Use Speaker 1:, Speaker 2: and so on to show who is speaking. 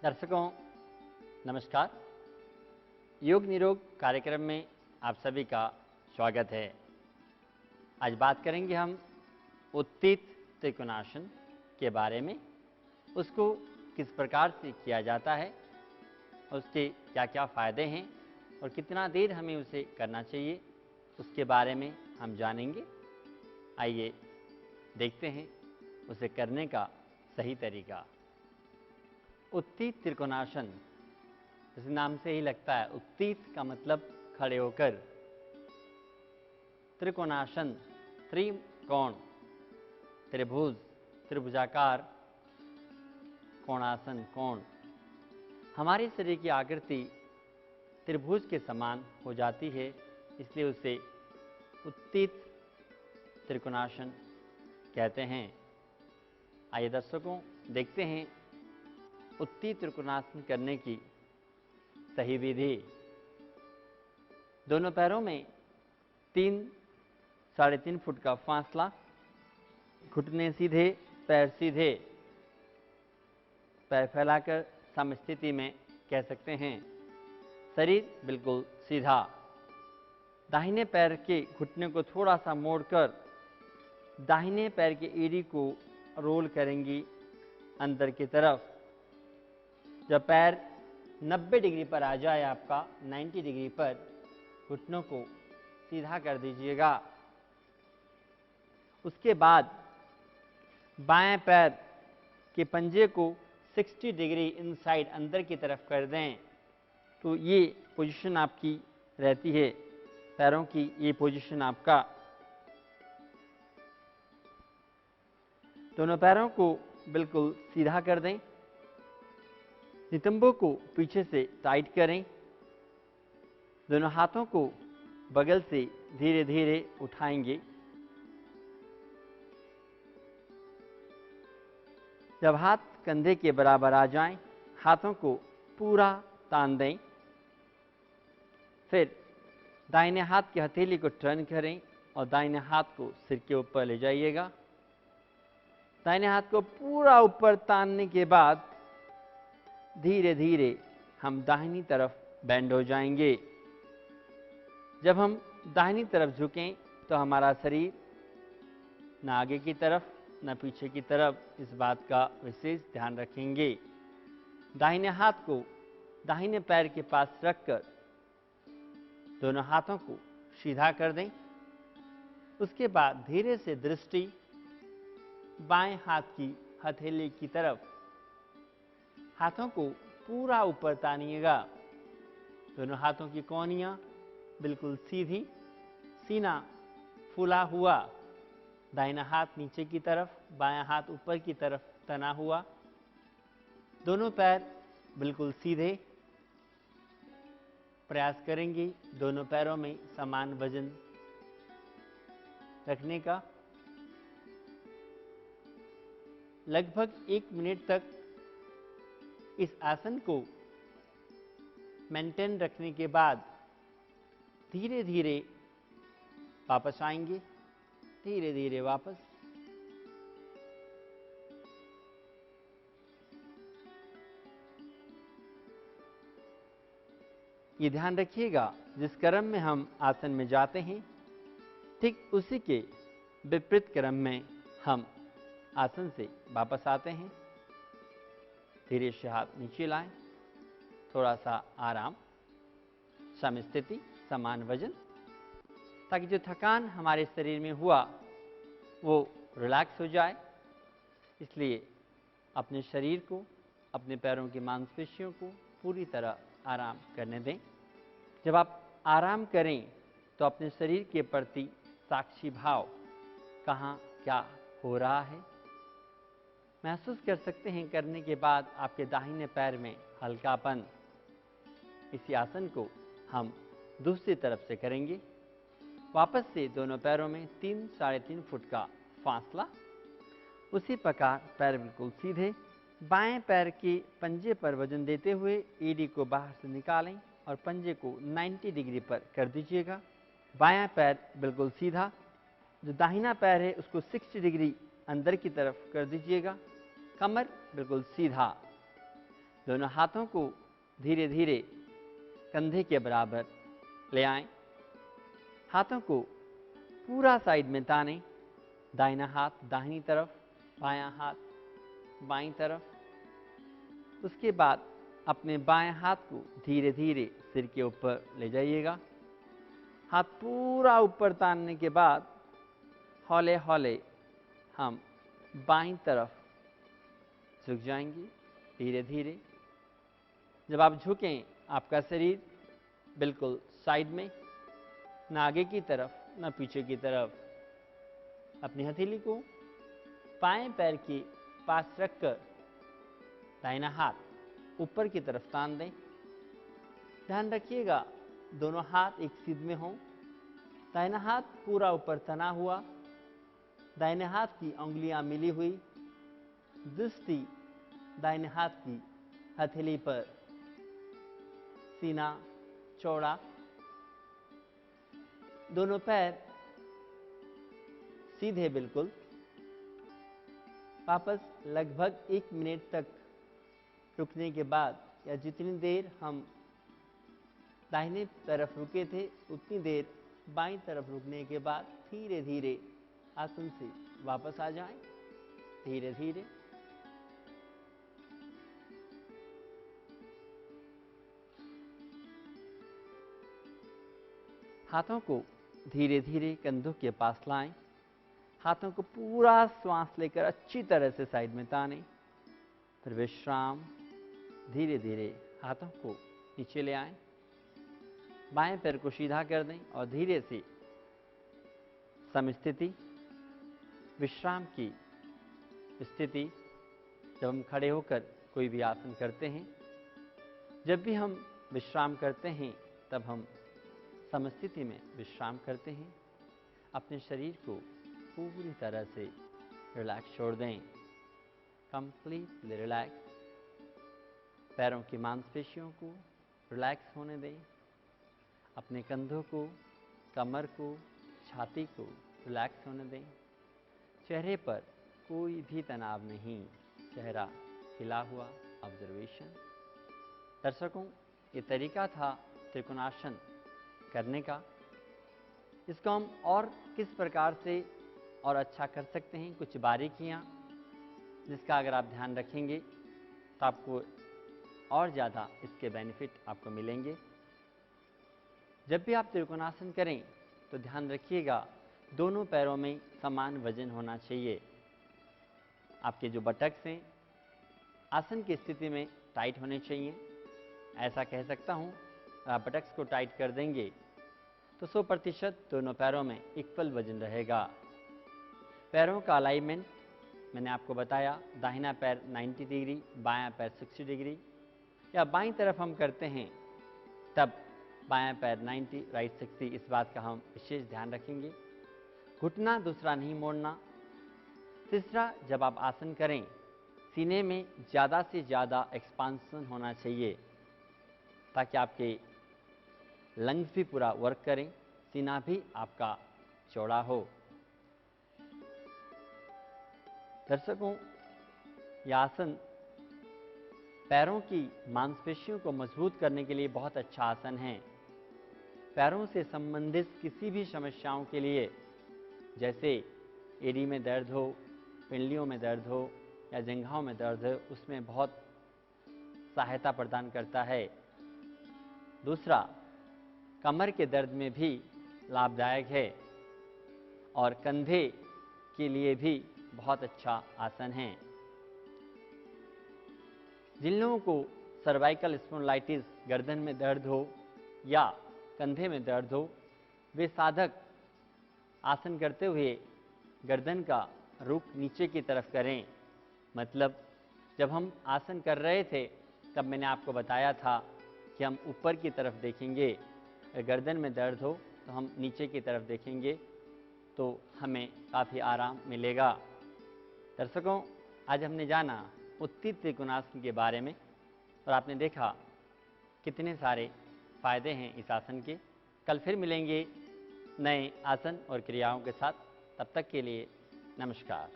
Speaker 1: दर्शकों नमस्कार। योग निरोग कार्यक्रम में आप सभी का स्वागत है। आज बात करेंगे हम उत्थित त्रिकोणासन के बारे में। उसको किस प्रकार से किया जाता है, उसके क्या क्या फ़ायदे हैं और कितना देर हमें उसे करना चाहिए, उसके बारे में हम जानेंगे। आइए देखते हैं उसे करने का सही तरीका। उत्थित त्रिकोणासन, इस नाम से ही लगता है। उत्थित का मतलब खड़े होकर, त्रिकोणासन त्रिकोण, त्रिभुज, त्रिभुजाकार, कोणासन कोण। हमारे शरीर की आकृति त्रिभुज के समान हो जाती है, इसलिए उसे उत्थित त्रिकोणासन कहते हैं। आइए दर्शकों देखते हैं उत्थित त्रिकोणासन करने की सही विधि। दोनों पैरों में 3-3.5 फुट का फासला, घुटने सीधे, पैर सीधे, पैर फैलाकर समस्थिति में कह सकते हैं। शरीर बिल्कुल सीधा। दाहिने पैर के घुटने को थोड़ा सा मोड़कर दाहिने पैर के एड़ी को रोल करेंगी अंदर की तरफ। जब पैर 90 डिग्री पर आ जाए, आपका 90 डिग्री पर, घुटनों को सीधा कर दीजिएगा। उसके बाद बाएं पैर के पंजे को 60 डिग्री इनसाइड अंदर की तरफ कर दें, तो ये पोजीशन आपकी रहती है। पैरों की ये पोजीशन आपका। दोनों पैरों को बिल्कुल सीधा कर दें। नितंबों को पीछे से टाइट करें। दोनों हाथों को बगल से धीरे धीरे उठाएंगे। जब हाथ कंधे के बराबर आ जाएं, हाथों को पूरा तान दें। फिर दाहिने हाथ की हथेली को टर्न करें और दाहिने हाथ को सिर के ऊपर ले जाइएगा। दाहिने हाथ को पूरा ऊपर तानने के बाद धीरे धीरे हम दाहिनी तरफ बेंड हो जाएंगे। जब हम दाहिनी तरफ झुकें तो हमारा शरीर न आगे की तरफ न पीछे की तरफ, इस बात का विशेष ध्यान रखेंगे। दाहिने हाथ को दाहिने पैर के पास रखकर दोनों हाथों को सीधा कर दें। उसके बाद धीरे से दृष्टि बाएं हाथ की हथेली की तरफ, हाथों को पूरा ऊपर तानिएगा। दोनों हाथों की कोहनियां बिल्कुल सीधी, सीना फूला हुआ, दाहिना हाथ नीचे की तरफ, बायां हाथ ऊपर की तरफ तना हुआ। दोनों पैर बिल्कुल सीधे। प्रयास करेंगे दोनों पैरों में समान वजन रखने का। लगभग 1 मिनट तक इस आसन को मेंटेन रखने के बाद धीरे धीरे वापस आएंगे। धीरे धीरे वापस। ये ध्यान रखिएगा, जिस क्रम में हम आसन में जाते हैं, ठीक उसी के विपरीत क्रम में हम आसन से वापस आते हैं। धीरे से हाथ नीचे लाएं, थोड़ा सा आराम, समस्थिति, समान वजन, ताकि जो थकान हमारे शरीर में हुआ वो रिलैक्स हो जाए। इसलिए अपने शरीर को, अपने पैरों की मांसपेशियों को पूरी तरह आराम करने दें। जब आप आराम करें तो अपने शरीर के प्रति साक्षी भाव, कहाँ क्या हो रहा है, महसूस कर सकते हैं। करने के बाद आपके दाहिने पैर में हल्कापन। इसी आसन को हम दूसरी तरफ से करेंगे। वापस से दोनों पैरों में 3-3.5 फुट का फासला। उसी प्रकार पैर बिल्कुल सीधे, बाएं पैर के पंजे पर वजन देते हुए एड़ी को बाहर से निकालें और पंजे को 90 डिग्री पर कर दीजिएगा। बायां पैर बिल्कुल सीधा। जो दाहिना पैर है उसको 60 डिग्री अंदर की तरफ कर दीजिएगा। कमर बिल्कुल सीधा। दोनों हाथों को धीरे धीरे कंधे के बराबर ले आएं। हाथों को पूरा साइड में तानें। दाहिना हाथ दाहिनी तरफ, बायां हाथ बाईं तरफ। उसके बाद अपने बाएं हाथ को धीरे धीरे सिर के ऊपर ले जाइएगा। हाथ पूरा ऊपर तानने के बाद हौले हौले हम बाईं तरफ झुक जाएंगे धीरे धीरे। जब आप झुकें, आपका शरीर बिल्कुल साइड में, ना आगे की तरफ ना पीछे की तरफ। अपनी हथेली को बाएं पैर के पास रखकर दाहिना हाथ ऊपर की तरफ तान दें। ध्यान रखिएगा दोनों हाथ एक सीध में हों। दाहिना हाथ पूरा ऊपर तना हुआ, दाहिने हाथ की उंगलियां मिली हुई, दृष्टि दाहिने हाथ की हथेली पर, सीना चौड़ा, दोनों पैर सीधे बिल्कुल। वापस लगभग 1 मिनट तक रुकने के बाद, या जितनी देर हम दाहिने तरफ रुके थे उतनी देर बाईं तरफ रुकने के बाद धीरे धीरे आसन से वापस आ जाएं। धीरे धीरे हाथों को धीरे धीरे कंधों के पास लाएं। हाथों को पूरा श्वास लेकर अच्छी तरह से साइड में तानें। फिर विश्राम। धीरे धीरे हाथों को नीचे ले आएं। बाएं पैर को सीधा कर दें और धीरे से समस्थिति, विश्राम की स्थिति। जब हम खड़े होकर कोई भी आसन करते हैं, जब भी हम विश्राम करते हैं, तब हम समस्थिति में विश्राम करते हैं। अपने शरीर को पूरी तरह से रिलैक्स छोड़ दें, कंप्लीटली रिलैक्स। पैरों की मांसपेशियों को रिलैक्स होने दें। अपने कंधों को, कमर को, छाती को रिलैक्स होने दें। चेहरे पर कोई भी तनाव नहीं, चेहरा खिला हुआ ऑब्जर्वेशन। दर्शकों, ये तरीका था त्रिकोणासन करने का। इसको हम और किस प्रकार से और अच्छा कर सकते हैं, कुछ बारीकियां जिसका अगर आप ध्यान रखेंगे तो आपको और ज़्यादा इसके बेनिफिट आपको मिलेंगे। जब भी आप त्रिकोणासन करें तो ध्यान रखिएगा दोनों पैरों में समान वजन होना चाहिए। आपके जो बटक्स हैं आसन की स्थिति में टाइट होने चाहिए। ऐसा कह सकता हूँ, आप बटक्स को टाइट कर देंगे तो 100% दोनों पैरों में इक्वल वजन रहेगा। पैरों का अलाइनमेंट मैंने आपको बताया, दाहिना पैर 90 डिग्री, बायां पैर 60 डिग्री, या बाईं तरफ हम करते हैं तब बायां पैर 90, राइट 60, इस बात का हम विशेष ध्यान रखेंगे। घुटना दूसरा नहीं मोड़ना। तीसरा, जब आप आसन करें सीने में ज़्यादा से ज़्यादा एक्सपांसन होना चाहिए ताकि आपके लंग्स भी पूरा वर्क करें, सीना भी आपका चौड़ा हो। दर्शकों, यह आसन पैरों की मांसपेशियों को मजबूत करने के लिए बहुत अच्छा आसन है। पैरों से संबंधित किसी भी समस्याओं के लिए, जैसे एड़ी में दर्द हो, पिंडलियों में दर्द हो या जंघाओं में दर्द हो, उसमें बहुत सहायता प्रदान करता है। दूसरा, कमर के दर्द में भी लाभदायक है और कंधे के लिए भी बहुत अच्छा आसन है। जिन लोगों को सर्वाइकल स्पॉन्डिलाइटिस, गर्दन में दर्द हो या कंधे में दर्द हो, वे साधक आसन करते हुए गर्दन का रुख नीचे की तरफ करें। मतलब जब हम आसन कर रहे थे तब मैंने आपको बताया था कि हम ऊपर की तरफ देखेंगे, गर्दन में दर्द हो तो हम नीचे की तरफ देखेंगे तो हमें काफ़ी आराम मिलेगा। दर्शकों, आज हमने जाना उत्थित त्रिकोणासन के बारे में और आपने देखा कितने सारे फायदे हैं इस आसन के। कल फिर मिलेंगे नए आसन और क्रियाओं के साथ। तब तक के लिए नमस्कार।